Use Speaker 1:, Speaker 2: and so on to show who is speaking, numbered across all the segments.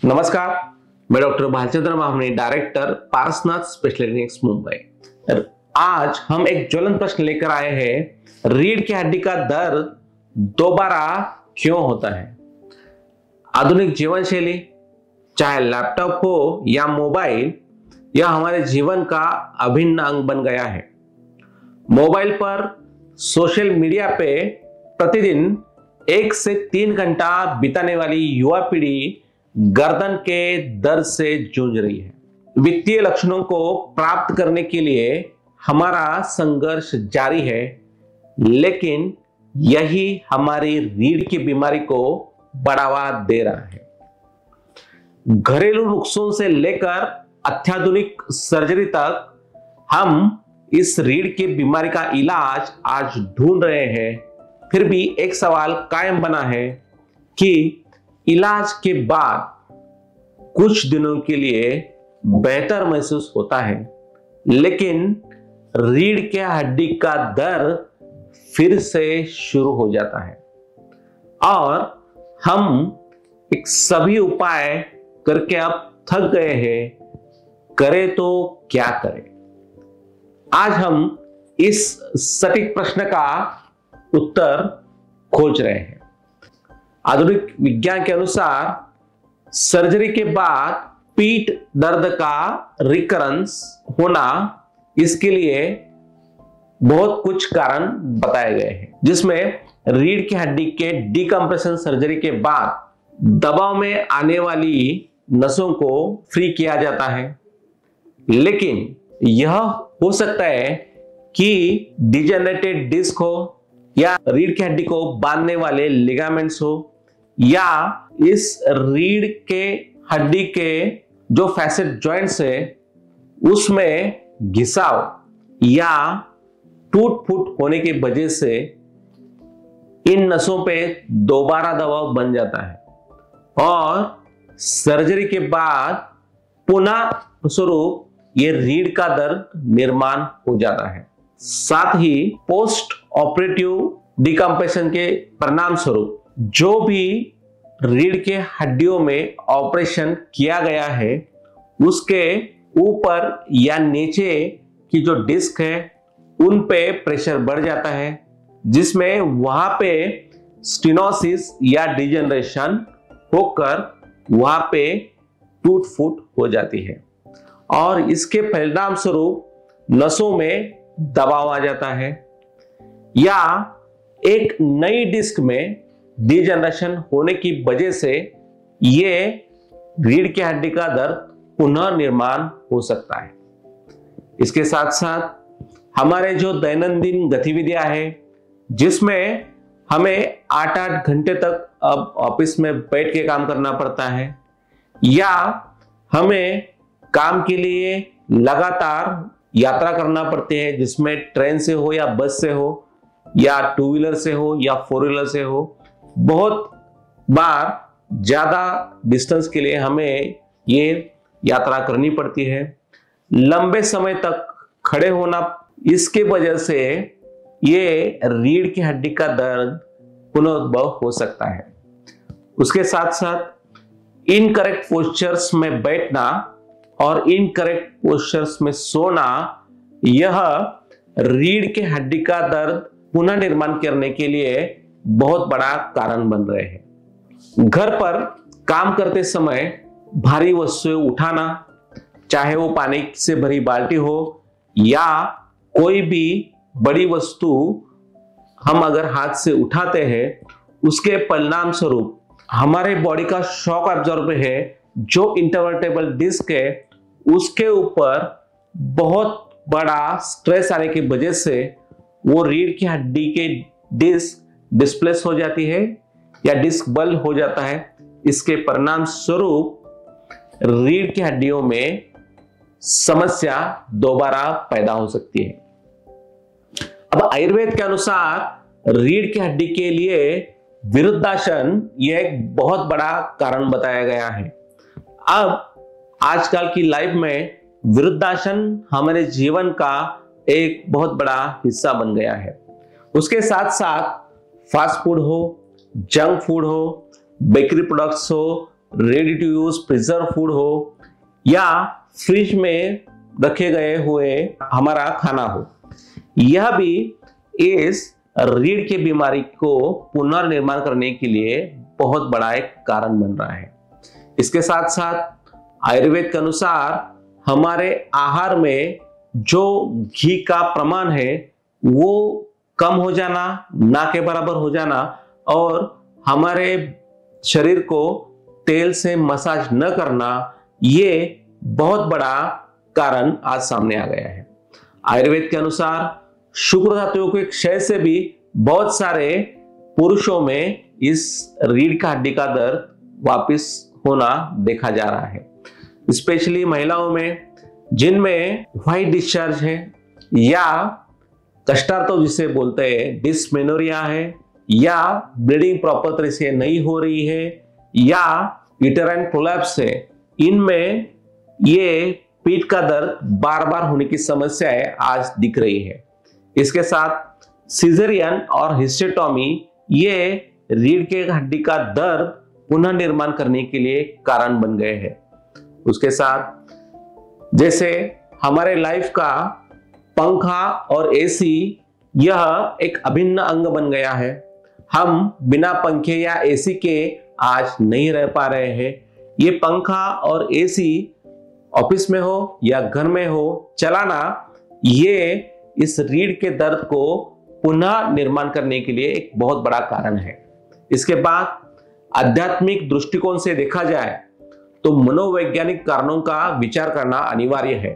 Speaker 1: नमस्कार, मैं doctor Bhalchandra Mamni, director Parasnath specialist clinics Mumbai. आज हम एक ज्वलंत प्रश्न लेकर आए हैं, रीढ़ की हड्डी का दर्द दोबारा क्यों होता है। आधुनिक जीवन शैली, चाहे लैपटॉप हो या मोबाइल, यह हमारे जीवन का अभिन्न अंग बन गया है। मोबाइल पर सोशल मीडिया पे प्रतिदिन 1 से 3 घंटा बिताने वाली युवा पीढ़ी गर्दन के दर्द से जूझ रही है। वित्तीय लक्षणों को प्राप्त करने के लिए हमारा संघर्ष जारी है, लेकिन यही हमारी रीढ़ की बीमारी को बढ़ावा दे रहा है। घरेलू नुस्खों से लेकर अत्याधुनिक सर्जरी तक हम इस रीढ़ की बीमारी का इलाज आज ढूंढ रहे हैं। फिर भी एक सवाल कायम बना है कि इलाज के बाद कुछ दिनों के लिए बेहतर महसूस होता है, लेकिन रीढ़ के हड्डी का दर्द फिर से शुरू हो जाता है और हम एक सभी उपाय करके अब थक गए हैं। करें तो क्या करें? आज हम इस सटीक प्रश्न का उत्तर खोज रहे हैं। आधुनिक विज्ञान के अनुसार सर्जरी के बाद पीठ दर्द का रिकरेंस होना, इसके लिए बहुत कुछ कारण बताए गए हैं, जिसमें रीढ़ की हड्डी के डिकम्प्रेशन सर्जरी के बाद दबाव में आने वाली नसों को फ्री किया जाता है, लेकिन यह हो सकता है कि डिजेनरेटेड डिस्क हो या रीढ़ की हड्डी को बांधने वाले लिगामेंट्स हो या इस रीढ़ के हड्डी के जो फैसेट जॉइंट्स है उसमें घिसाव या टूट फूट होने की वजह से इन नसों पे दोबारा दबाव बन जाता है और सर्जरी के बाद पुनः स्वरूप ये रीढ़ का दर्द निर्माण हो जाता है। साथ ही पोस्ट ऑपरेटिव डिकम्प्रेशन के परिणाम स्वरूप जो भी रीढ़ के हड्डियों में ऑपरेशन किया गया है उसके ऊपर या नीचे की जो डिस्क है उन पे प्रेशर बढ़ जाता है, जिसमें वहां पे स्टेनोसिस या डिजेनरेशन होकर वहां पे टूट फूट हो जाती है और इसके परिणाम स्वरूप नसों में दबाव आ जाता है या एक नई डिस्क में डिजेनरेशन होने की वजह से ये रीढ़ की हड्डी का दर्द पुनः निर्माण हो सकता है। इसके साथ साथ हमारे जो दैनंदिन गतिविधियां हैं, जिसमें हमें 8-8 घंटे तक अब ऑफिस में बैठ के काम करना पड़ता है या हमें काम के लिए लगातार यात्रा करना पड़ती है, जिसमें ट्रेन से हो या बस से हो या 2 व्हीलर से हो या 4 व्हीलर से हो, बहुत बार ज्यादा डिस्टेंस के लिए हमें ये यात्रा करनी पड़ती है। लंबे समय तक खड़े होना, इसके वजह से ये रीढ़ की हड्डी का दर्द पुनरुद्भव हो सकता है। उसके साथ साथ इनकरेक्ट पोस्चर्स में बैठना और इनकरेक्ट पोस्चर्स में सोना, यह रीढ़ के हड्डी का दर्द पुनः निर्माण करने के लिए बहुत बड़ा कारण बन रहे हैं। घर पर काम करते समय भारी वस्तुएं उठाना, चाहे वो पानी से भरी बाल्टी हो या कोई भी बड़ी वस्तु हम अगर हाथ से उठाते हैं, उसके परिणाम स्वरूप हमारे बॉडी का शॉक एब्जॉर्बर है, जो इंटरवर्टेबल डिस्क है, उसके ऊपर बहुत बड़ा स्ट्रेस आने की वजह से वो रीढ़ की हड्डी के डिस्क डिस्प्लेस हो जाती है या डिस्क बल हो जाता है। इसके परिणाम स्वरूप रीढ़ की हड्डियों में समस्या दोबारा पैदा हो सकती है। अब आयुर्वेद के अनुसार रीढ़ की हड्डी के लिए विरुद्धासन यह एक बहुत बड़ा कारण बताया गया है। अब आजकल की लाइफ में विरुद्धासन हमारे जीवन का एक बहुत बड़ा हिस्सा बन गया है। उसके साथ साथ फास्ट फूड हो, जंक फूड हो, बेकरी प्रोडक्ट्स हो, ready to use preserve food हो या फ्रिज में रखे गए हुए हमारा खाना हो, यह भी इस रीढ़ की बीमारी को पुनर्निर्माण करने के लिए बहुत बड़ा एक कारण बन रहा है। इसके साथ साथ आयुर्वेद के अनुसार हमारे आहार में जो घी का प्रमाण है वो कम हो जाना, ना के बराबर हो जाना और हमारे शरीर को तेल से मसाज न करना, ये बहुत बड़ा कारण आज सामने आ गया है। आयुर्वेद के अनुसार शुक्र धातुओं के क्षय से भी बहुत सारे पुरुषों में इस रीढ़ का हड्डी का दर्द वापस होना देखा जा रहा है, स्पेशली महिलाओं में जिनमें व्हाइट डिस्चार्ज है या कष्टार्थ जिसे बोलते हैं, डिस्मेनोरिया है या ब्लीडिंग प्रॉपर तरह से नहीं हो रही है या यूटेराइन प्रोलैप्स है। इनमें ये पीठ का दर्द बार बार होने की समस्याएं आज दिख रही है। इसके साथ सीजरियन और हिस्टेक्टोमी ये रीढ़ के हड्डी का दर्द पुनः निर्माण करने के लिए कारण बन गए हैं। उसके साथ जैसे हमारे लाइफ का पंखा और एसी यह एक अभिन्न अंग बन गया है। हम बिना पंखे या एसी के आज नहीं रह पा रहे हैं। ये पंखा और एसी ऑफिस में हो या घर में हो चलाना, ये इस रीढ़ के दर्द को पुनः निर्माण करने के लिए एक बहुत बड़ा कारण है। इसके बाद आध्यात्मिक दृष्टिकोण से देखा जाए तो मनोवैज्ञानिक कारणों का विचार करना अनिवार्य है।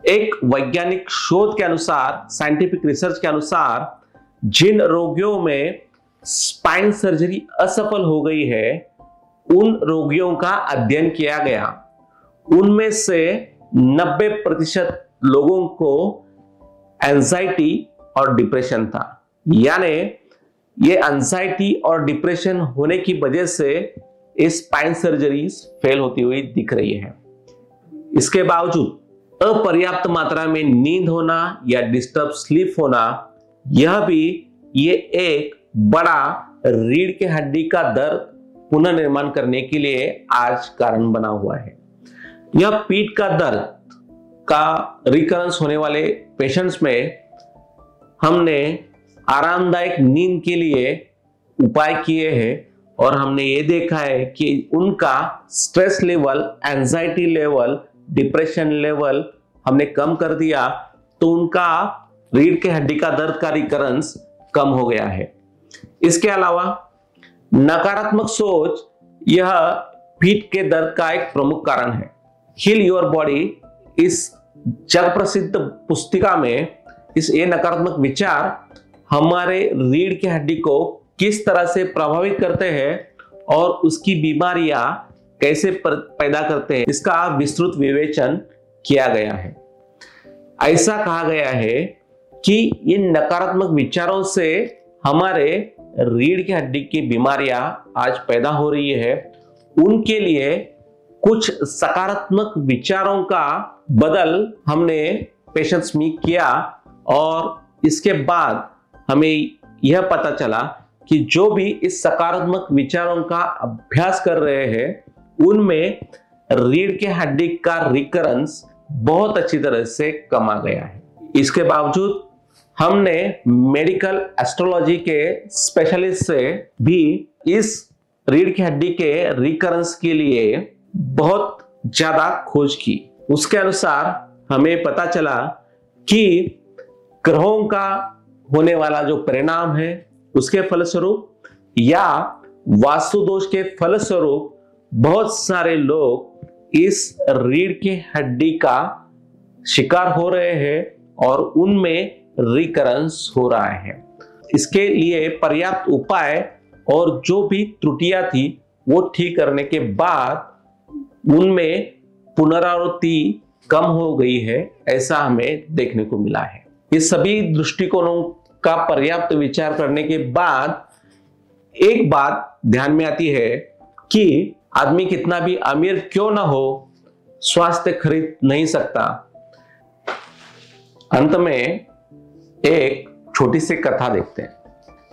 Speaker 1: एक वैज्ञानिक शोध के अनुसार, साइंटिफिक रिसर्च के अनुसार, जिन रोगियों में स्पाइन सर्जरी असफल हो गई है उन रोगियों का अध्ययन किया गया। उनमें से 90% लोगों को एंजाइटी और डिप्रेशन था, यानी ये एंजाइटी और डिप्रेशन होने की वजह से इस स्पाइन सर्जरी फेल होती हुई दिख रही है। इसके बावजूद अपर्याप्त मात्रा में नींद होना या डिस्टर्ब स्लीप होना, यह भी ये एक बड़ा रीढ़ के हड्डी का दर्द पुनर्निर्माण करने के लिए आज कारण बना हुआ है। यह पीठ का दर्द का रिकरेंस होने वाले पेशेंट्स में हमने आरामदायक नींद के लिए उपाय किए हैं और हमने ये देखा है कि उनका stress level, anxiety level, depression level हमने कम कर दिया तो उनका रीढ़ के हड्डी का दर्द का रिकरेंस कम हो गया है। इसके अलावा नकारात्मक सोच यह पीठ के दर्द का एक प्रमुख कारण है। हील योर बॉडी इस जग प्रसिद्ध पुस्तिका में ये नकारात्मक विचार हमारे रीढ़ की हड्डी को किस तरह से प्रभावित करते हैं और उसकी बीमारियां कैसे पैदा करते हैं, इसका विस्तृत विवेचन किया गया है। ऐसा कहा गया है कि इन नकारात्मक विचारों से हमारे रीढ़ की हड्डी की बीमारियां आज पैदा हो रही है। उनके लिए कुछ सकारात्मक विचारों का बदल हमने पेशेंट्स में किया और इसके बाद हमें यह पता चला कि जो भी इस सकारात्मक विचारों का अभ्यास कर रहे हैं उनमें रीढ़ के हड्डी का रिकरेंस बहुत अच्छी तरह से कम आ गया है। इसके बावजूद हमने मेडिकल एस्ट्रोलॉजी के स्पेशलिस्ट से भी इस रीढ़ की हड्डी के रिकरेंस के लिए बहुत ज्यादा खोज की। उसके अनुसार हमें पता चला कि ग्रहों का होने वाला जो परिणाम है उसके फलस्वरूप या वास्तु दोष के फलस्वरूप बहुत सारे लोग इस रीढ़ की हड्डी का शिकार हो रहे हैं और उनमें रिकरेंस हो रहा है। इसके लिए पर्याप्त उपाय और जो भी त्रुटियां थी वो ठीक करने के बाद उनमें पुनरावृत्ति कम हो गई है, ऐसा हमें देखने को मिला है। इस सभी दृष्टिकोणों का पर्याप्त विचार करने के बाद एक बात ध्यान में आती है कि आदमी कितना भी अमीर क्यों ना हो, स्वास्थ्य खरीद नहीं सकता। अंत में एक छोटी सी कथा देखते हैं।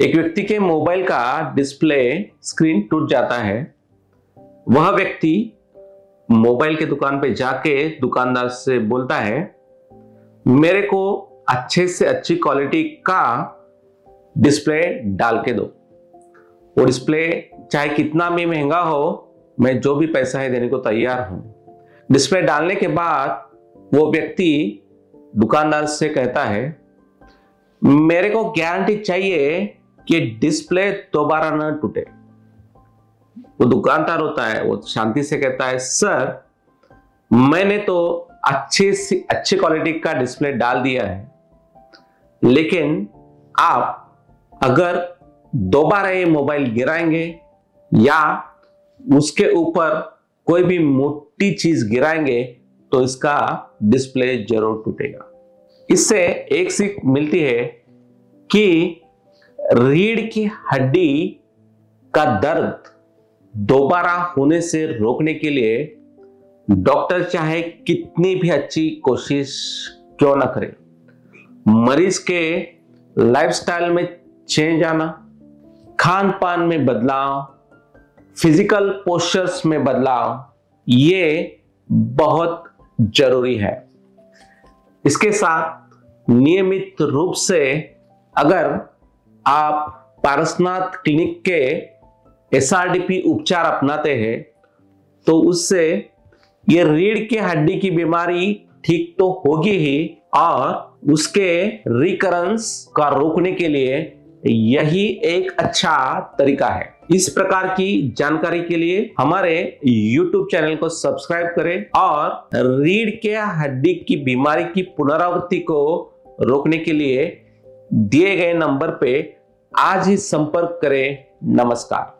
Speaker 1: एक व्यक्ति के मोबाइल का डिस्प्ले स्क्रीन टूट जाता है। वह व्यक्ति मोबाइल के दुकान पे जाके दुकानदार से बोलता है, मेरे को अच्छे से अच्छी क्वालिटी का डिस्प्ले डाल के दो। वो डिस्प्ले चाहे कितना भी महंगा हो, मैं जो भी पैसा है देने को तैयार हूं। डिस्प्ले डालने के बाद वो व्यक्ति दुकानदार से कहता है, मेरे को गारंटी चाहिए कि डिस्प्ले दोबारा न टूटे। वो दुकानदार होता है, वो शांति से कहता है, सर मैंने तो अच्छी से अच्छी क्वालिटी का डिस्प्ले डाल दिया है, लेकिन आप अगर दोबारा ये मोबाइल गिराएंगे या उसके ऊपर कोई भी मोटी चीज गिराएंगे तो इसका डिस्प्ले जरूर टूटेगा। इससे एक सीख मिलती है कि रीढ़ की हड्डी का दर्द दोबारा होने से रोकने के लिए डॉक्टर चाहे कितनी भी अच्छी कोशिश क्यों ना करे, मरीज के लाइफस्टाइल में चेंज आना, खान पान में बदलाव, फिजिकल पोस्चर्स में बदलाव, ये बहुत जरूरी है। इसके साथ नियमित रूप से अगर आप पारसनाथ क्लिनिक के एसआरडीपी उपचार अपनाते हैं तो उससे ये रीढ़ की हड्डी की बीमारी ठीक तो होगी ही, और उसके रिकरेंस का रोकने के लिए यही एक अच्छा तरीका है। इस प्रकार की जानकारी के लिए हमारे YouTube चैनल को सब्सक्राइब करें और रीढ़ के हड्डी की बीमारी की पुनरावृत्ति को रोकने के लिए दिए गए नंबर पे आज ही संपर्क करें। नमस्कार।